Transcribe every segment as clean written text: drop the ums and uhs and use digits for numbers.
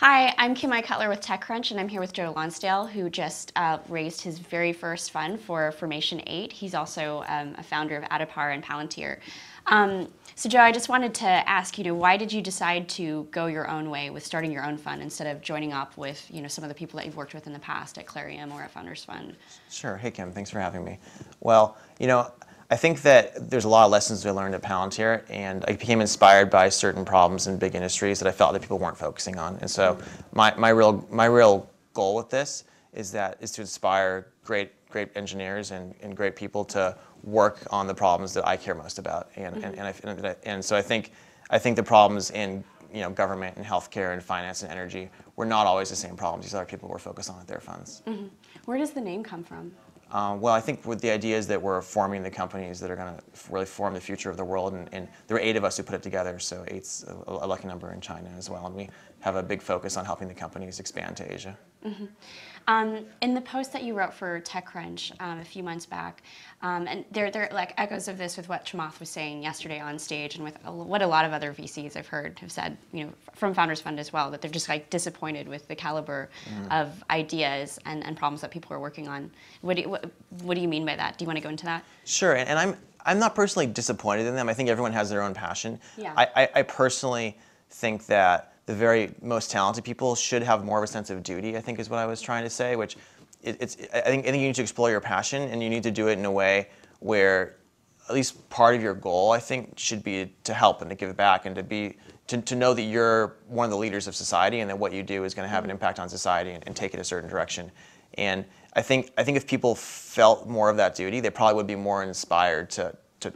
Hi, I'm Kim-Mai Cutler with TechCrunch, and I'm here with Joe Lonsdale, who just raised his very first fund for Formation 8. He's also a founder of Adipar and Palantir. So Joe, I just wanted to ask, why did you decide to go your own way with starting your own fund instead of joining up with, some of the people that you've worked with in the past at Clarium or at Founders Fund? Sure. Hey, Kim. Thanks for having me. Well, I think that there's a lot of lessons we learned at Palantir, and I became inspired by certain problems in big industries that I felt that people weren't focusing on. And so my real goal with this is to inspire great engineers and great people to work on the problems that I care most about. And so I think the problems in government and healthcare and finance and energy were not always the same problems these other people were focused on at their funds. Mm-hmm. Where does the name come from? Well, I think with the idea is that we're forming the companies that are going to really form the future of the world, and there were 8 of us who put it together, so 8's a lucky number in China as well, and we have a big focus on helping the companies expand to Asia. Mm-hmm. In the post that you wrote for TechCrunch a few months back, and there are like echoes of this with what Chamath was saying yesterday on stage, and with what a lot of other VCs I've heard have said, from Founders Fund as well, that they're just like disappointed with the caliber of ideas and problems that people are working on. What do you mean by that? Do you want to go into that? Sure, and I'm not personally disappointed in them. I think everyone has their own passion. Yeah. I personally think that the very most talented people should have more of a sense of duty, I think is what I was trying to say, which I think you need to explore your passion, and you need to do it in a way where at least part of your goal, I think, should be to help and to give back and to know that you're one of the leaders of society and that what you do is going to have an impact on society and take it a certain direction. And I think if people felt more of that duty, they probably would be more inspired to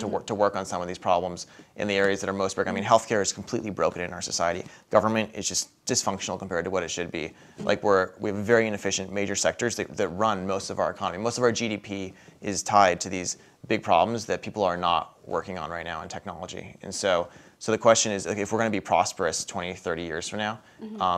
work on some of these problems in the areas that are most broken. I mean, healthcare is completely broken in our society. Government is just dysfunctional compared to what it should be. Like we have very inefficient major sectors that run most of our economy. Most of our GDP is tied to these big problems that people are not working on right now in technology. And so the question is, if we're going to be prosperous 20, 30 years from now,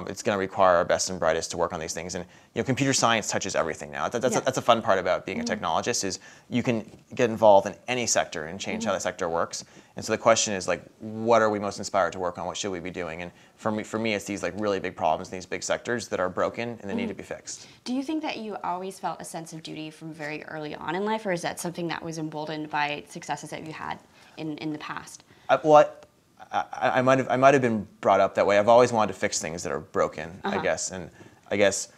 it's going to require our best and brightest to work on these things. And computer science touches everything now. That's a fun part about being a technologist, is you can get involved in any sector and change how the sector works. And so the question is, like, what are we most inspired to work on? What should we be doing? And for me, it's these like really big problems in these big sectors that are broken and that need to be fixed. Do you think that you always felt a sense of duty from very early on in life, or is that something that was emboldened by successes that you had in the past? I might have been brought up that way. I've always wanted to fix things that are broken, I guess, and I guess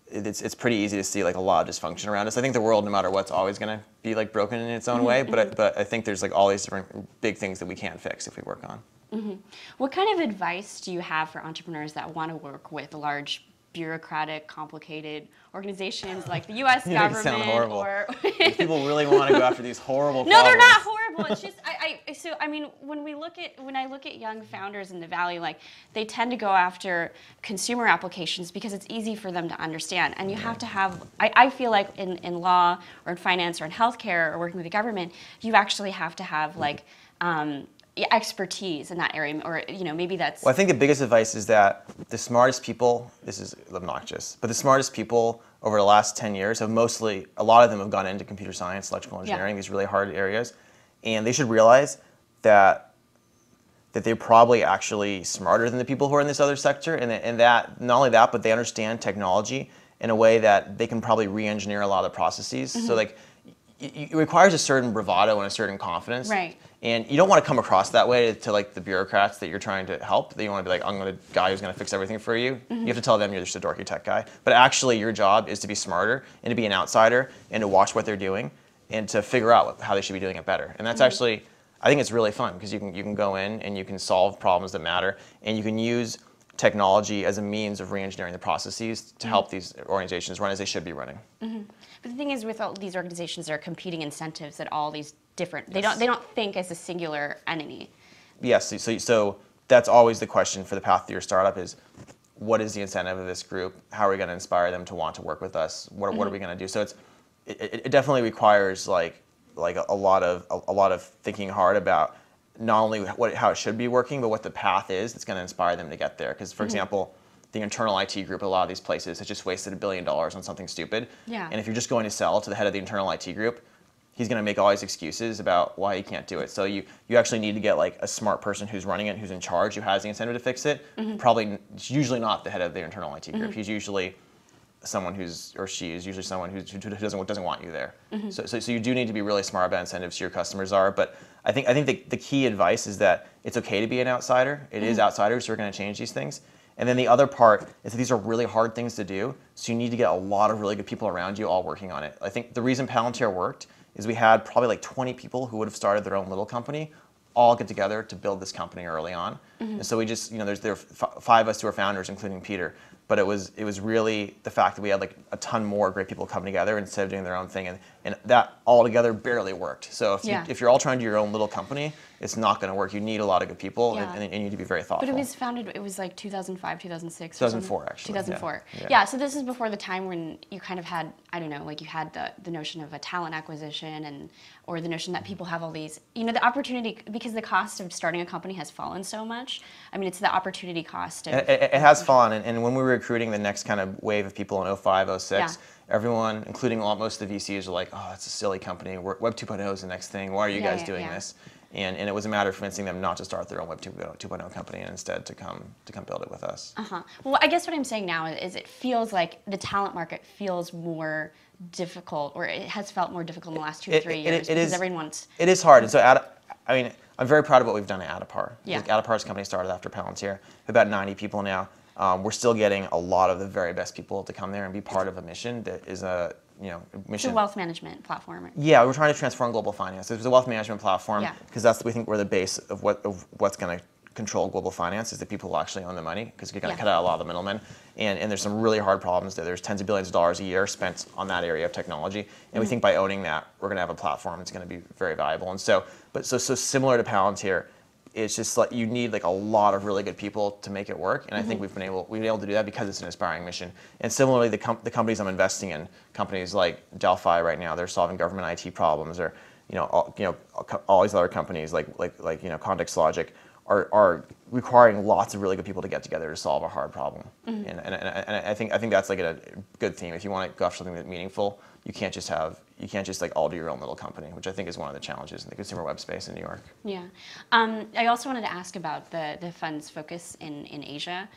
it's pretty easy to see like a lot of dysfunction around us. I think the world, no matter what's, always going to be like broken in its own way. But I think there's like all these different big things that we can fix if we work on. What kind of advice do you have for entrepreneurs that want to work with large, bureaucratic, complicated organizations like the U.S. government? Make it sound horrible. People really want to go after these horrible No, problems. they're not horrible. It's just when I look at young founders in the Valley, like, they tend to go after consumer applications because it's easy for them to understand. And you have to have, I feel like in law or in finance or in healthcare or working with the government, you actually have to have like expertise in that area, or maybe that's. Well, I think the biggest advice is that the smartest people, this is obnoxious, but the smartest people over the last 10 years have a lot of them have gone into computer science, electrical engineering, these really hard areas, and they should realize that they're probably actually smarter than the people who are in this other sector, and that not only that, but they understand technology in a way that they can probably re-engineer a lot of the processes. So like, it requires a certain bravado and a certain confidence. Right. And you don't want to come across that way to like the bureaucrats that you're trying to help. That you want to be like, I'm the guy who's going to fix everything for you. You have to tell them you're just a dorky tech guy. But actually, your job is to be smarter and to be an outsider and to watch what they're doing and to figure out how they should be doing it better. And that's actually, I think it's really fun because you can go in and you can solve problems that matter, and you can use technology as a means of re-engineering the processes to help these organizations run as they should be running. But the thing is, with all these organizations, there are competing incentives at all these different. They don't think as a singular entity. Yes. So that's always the question for the path to your startup: is what is the incentive of this group? How are we going to inspire them to want to work with us? What are we going to do? So it definitely requires like a lot of thinking hard about not only how it should be working, but what the path is that's going to inspire them to get there. Because, for example, the internal IT group at a lot of these places has just wasted $1 billion on something stupid. Yeah. And if you're just going to sell to the head of the internal IT group, he's going to make all these excuses about why he can't do it. So you actually need to get like a smart person who's running it, who's in charge, who has the incentive to fix it. Probably, it's usually not the head of the internal IT group. He's usually someone she is usually someone who doesn't want you there. So you do need to be really smart about incentives your customers are. But I think the key advice is that it's okay to be an outsider. It is outsiders who are going to change these things. And then the other part is that these are really hard things to do, so you need to get a lot of really good people around you all working on it. I think the reason Palantir worked is we had probably like 20 people who would have started their own little company all get together to build this company early on. And so we just, there are 5 of us who are founders, including Peter. But it was really the fact that we had like a ton more great people come together instead of doing their own thing, and that all together barely worked. So if you're all trying to do your own little company, it's not going to work. You need a lot of good people, and you need to be very thoughtful. But it was founded, it was like 2005, 2006? 2004, actually. 2004. Yeah, so this is before the time when you kind of had, I don't know, like you had the notion of a talent acquisition or the notion that people have all these, the opportunity, because the cost of starting a company has fallen so much. I mean, it's the opportunity cost. It has fallen, and when we were recruiting the next kind of wave of people in 05, 06, everyone, including most of the VCs, are like, oh, it's a silly company. Web 2.0 is the next thing. Why are you guys doing this? And it was a matter of convincing them not to start their own Web 2.0 company and instead to come build it with us. Well, I guess what I'm saying now is it feels like the talent market feels more difficult, or it has felt more difficult in the last 2 or 3 years because everyone wants. It is hard, and so I'm very proud of what we've done at Adapar. Yeah. Adapar's company started after Palantir. We have about 90 people now. We're still getting a lot of the very best people to come there and be part of a mission that is a mission. It's a wealth management platform. Yeah, we're trying to transform global finance. It's a wealth management platform because we think we're the base of what's going to control global finance is that people will actually own the money, because you're going to cut out a lot of the middlemen. And there's some really hard problems there. There's tens of billions of dollars a year spent on that area of technology. And we think by owning that, we're going to have a platform that's going to be very valuable. And so similar to Palantir, it's just like you need like a lot of really good people to make it work. And I think we've been able to do that because it's an inspiring mission. And similarly, the companies I'm investing in, companies like Delphi right now, they're solving government IT problems, or all these other companies like Context Logic are requiring lots of really good people to get together to solve a hard problem. And I think that's like a good theme. If you want to go after something that's meaningful, you can't just like all do your own little company, which I think is one of the challenges in the consumer web space in New York. Yeah. I also wanted to ask about the fund's focus in Asia.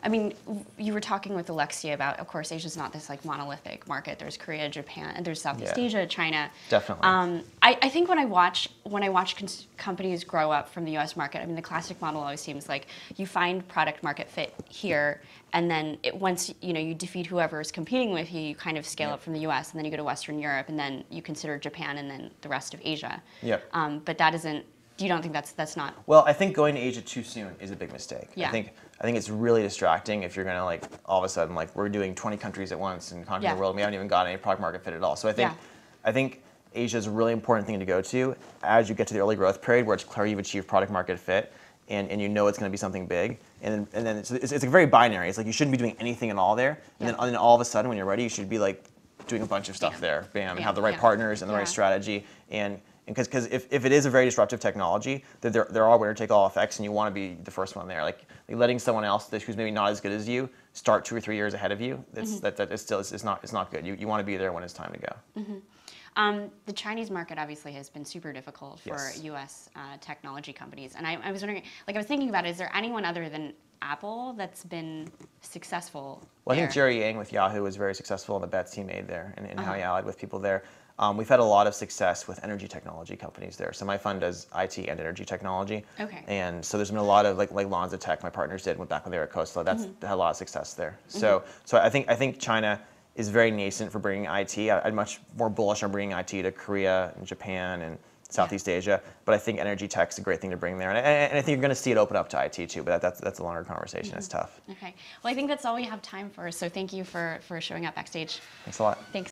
I mean, you were talking with Alexia about, of course, Asia's not this like monolithic market. There's Korea, Japan, and there's Southeast Asia, China. Definitely. I think when I watch companies grow up from the U.S. market, I mean, the classic model always seems like you find product market fit here, and then once you defeat whoever is competing with you, you kind of scale up from the U.S. and then you go to Western Europe, and then you consider Japan, and then the rest of Asia. But that isn't. You don't think that's not? Well, I think going to Asia too soon is a big mistake. Yeah. I think it's really distracting if you're going to like all of a sudden like we're doing 20 countries at once and conquering the world, and we haven't even got any product market fit at all. So I think Asia is a really important thing to go to as you get to the early growth period where it's clear you've achieved product market fit and it's going to be something big. And then it's a very binary. It's like you shouldn't be doing anything at all there. And then all of a sudden when you're ready, you should be like doing a bunch of stuff there. Bam, and have the right partners and the right strategy. And because if it is a very disruptive technology, there are winner-take-all effects, and you want to be the first one there. Like letting someone else who's maybe not as good as you start 2 or 3 years ahead of you, it's not good. You want to be there when it's time to go. The Chinese market obviously has been super difficult for U.S. Technology companies, and I was wondering, I was thinking about, is there anyone other than Apple that's been successful? Well, I think Jerry Yang with Yahoo was very successful in the bets he made there and how he allied with people there. We've had a lot of success with energy technology companies there. So my fund does IT and energy technology. Okay. And so there's been a lot of like Lonsdale Tech, my partners did back when they were at Coastal. That's had a lot of success there. So I think China is very nascent for bringing IT. I'm much more bullish on bringing IT to Korea and Japan and Southeast Asia. But I think energy tech is a great thing to bring there. And I think you're going to see it open up to IT too. But that's a longer conversation. It's tough. Okay. Well, I think that's all we have time for. So thank you for showing up Backstage. Thanks a lot. Thanks.